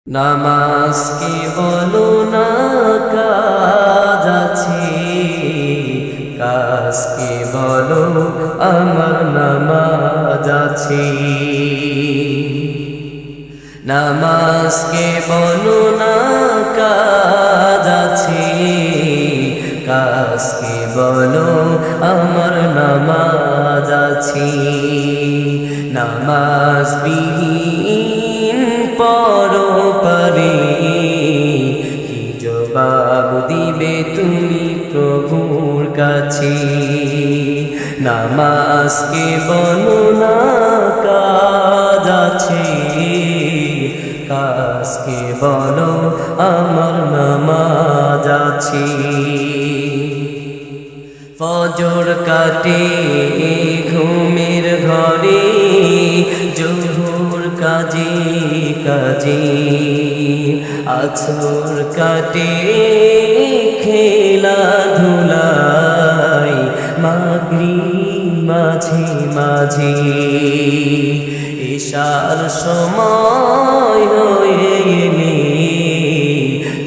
নামাজ কি বলো না কাজ আছে, কাজ কি বলো আমার নামাজ আছে। নামাজ কে বলো না কাজ আছে, কাজ কে বলো আমার নামাজ আছে। নামাজ বিহীন পরপারে কি জবাব দিবে তুমি প্রভুর কাছে। নামাজ কে বলো না কাজ আছে, কাজ কে বলো আমার নামাজ আছে। ফজর কাটে ঘুমের ঘরে, জোহর কাজে কাজে, আসর কাটে খেলাধুলায়, মাগরিব মাঝে মাঝে, ইশার সময় হয়ে এলে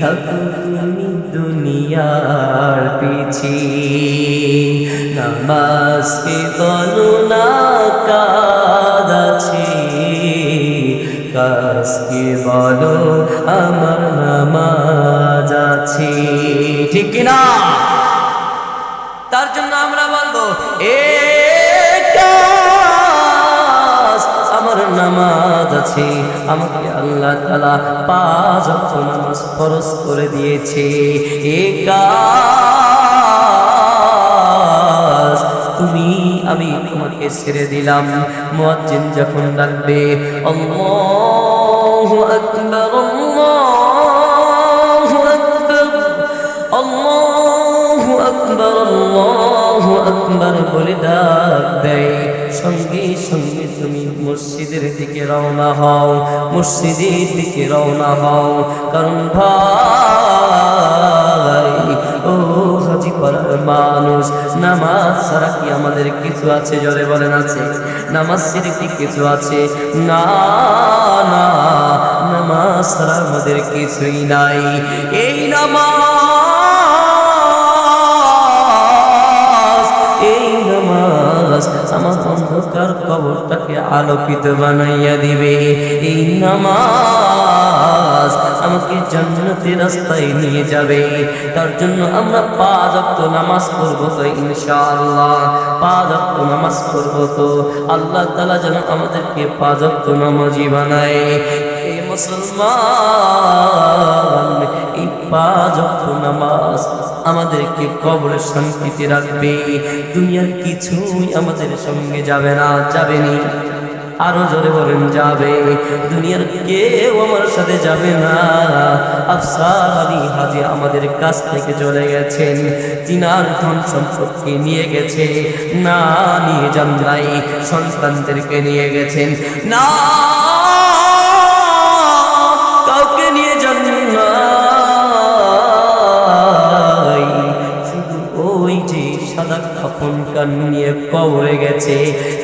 থাকো তুমি দুনিয়ার পিছে। নামাজ কে বলো না কাজ আছে, কাজ কে বলো আমার নামাজ আছে। ঠিক কিনা? তার জন্য আমরা বলবো আমার নামাজ আছে। আমাকে আল্লাহ তাআলা 5 ওয়াক্ত নামাজ ফরজ করে দিয়েছে। এই কাজ তুমি আমি তোমাকে ছেড়ে দিলাম। মুয়াজ্জিন যখন ডাকবে আল্লাহু আকবার আল্লাহু আকবার আল্লাহু আকবার আল্লাহু আকবার বলে ডাক দেয়, সঙ্গে সঙ্গে তুমি মসজিদের দিকে রওনা হও, মসজিদের দিকে রওনা হও। কারণ ভাই ও হাজি পাড়ার মানুষ, নামাজ ছাড়া কি আমাদের কিছু আছে? জোরে বলেন আছে? নামাজ ছাড়া কি কিছু আছে? না না, নামাজ ছাড়া আমাদের কিছুই নাই। এই নামাজ, এই নামাজ আমার অন্ধকার কবরটাকে আলোকিত বানাইয়া দিবে। এই নামাজ আমাকে জান্নাতের রাস্তায় নিয়ে যাবে। তার জন্য আমরা 5 ওয়াক্ত নামাজ পড়ব তো ইনশাআল্লাহ। 5 ওয়াক্ত নামাজ পড়ব তো আল্লাহ তাআলা যেন আমাদেরকে 5 ওয়াক্ত নামাজি বানায়। এই মুসলমান, এই 5 ওয়াক্ত নামাজ আমাদেরকে কবরের শান্তিতে রাখবে। দুনিয়ার কিছুই আমাদের সঙ্গে যাবে না, যাবে না। আরো জোরে বলেন যাবে। দুনিয়ার কেউ আমার সাথে যাবে না। আফসার আলী হাজী আমাদের কাছ থেকে চলে গেছেন, তিনার ধন সম্পদকে নিয়ে গেছে, না নিয়ে যান নাই, সন্তানদেরকে নিয়ে গেছেন, না কাউকে নিয়ে যান না। ওই যে সাদা কাফন কান নিয়ে কবরে গেছে,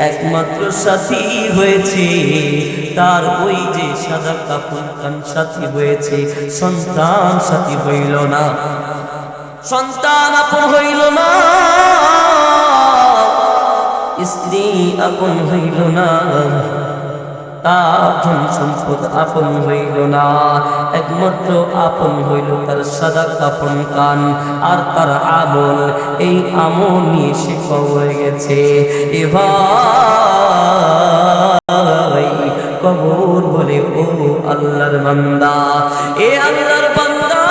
একমাত্র সাথী হয়েছে তার ওই যে সাদা কাফন কান সাথী হয়েছে, সন্তান সাথী হইল না, সন্তান আপন হইল না, স্ত্রী আপন হইল না, তার ধন সম্পদ আপন হইল না। একমাত্র আপন হইল তার সাদা কাফন কান আর তার আমল। এই আমল নিয়ে সে কবরে গেছে। এভাবে কবর বলে ও আল্লাহর বান্দা, এ আল্লাহর বান্দা,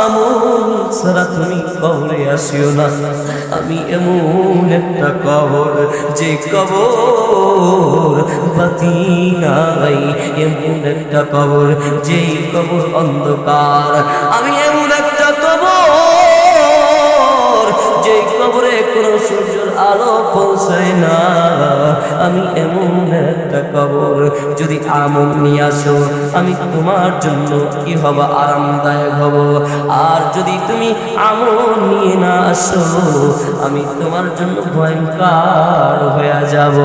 আমল ছাড়া তুমি কবরে আসিও না। আমি এমন একটা কবর, যে কবর বাতি নাই, এমন একটা কবর, যে কবর অন্ধকার। আমি এমন একটা কবর, যে কবরে কোনো সূর্যের আলো পৌঁছায় না। আমি এমন একটা কবর, যদি আমল নিয়ে আসো আমি তোমার জন্য কি হব? আরামদায়ক হব। আর যদি তুমি আমল নিয়ে না আসো আমি তোমার জন্য ভয়ঙ্কর হয়ে যাব।